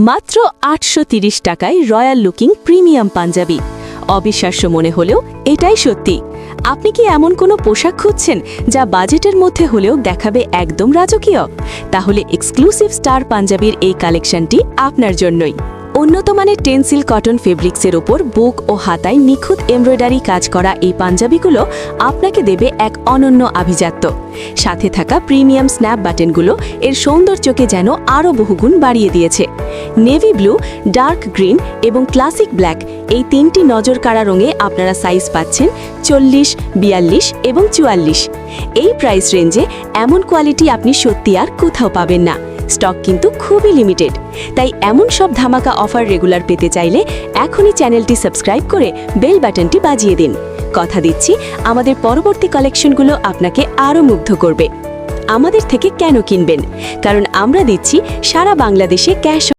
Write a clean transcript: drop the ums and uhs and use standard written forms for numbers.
মাত্র ৮৩০ টাকায় royal looking premium panjabi. অবিশ্বাস্য মনে হলেও এটাই সত্যি। আপনি কি এমন কোনো পোশাক খুঁজছেন যা বাজেটের মধ্যে হলেও দেখাবে একদম রাজকীয়? তাহলে এক্সক্লুসিভ স্টার পাঞ্জাবির এই কালেকশনটি আপনার জন্যই। উন্নত মানের টেন্সিল কটন ফেব্রিক্সের ওপর বুক ও হাতায় নিখুঁত এমব্রয়ডারি কাজ করা এই পাঞ্জাবিগুলো আপনাকে দেবে এক অনন্য আভিজাত্য। সাথে থাকা প্রিমিয়াম স্ন্যাপ বাটনগুলো এর সৌন্দর্যকে যেন আরও বহুগুণ বাড়িয়ে দিয়েছে। নেভি ব্লু, ডার্ক গ্রিন এবং ক্লাসিক ব্ল্যাক এই তিনটি নজর কাড়া রঙে আপনারা সাইজ পাচ্ছেন ৪০, ৪২ এবং ৪৪। এই প্রাইস রেঞ্জে এমন কোয়ালিটি আপনি সত্যি আর কোথাও পাবেন না। স্টক কিন্তু খুবই লিমিটেড, তাই এমন সব ধামাকা অফার রেগুলার পেতে চাইলে এখনই চ্যানেলটি সাবস্ক্রাইব করে বেল বাটনটি বাজিয়ে দিন। কথা দিচ্ছি, আমাদের পরবর্তী কালেকশনগুলো আপনাকে আরও মুগ্ধ করবে। আমাদের থেকে কেন কিনবেন? কারণ আমরা দিচ্ছি সারা বাংলাদেশে ক্যাশ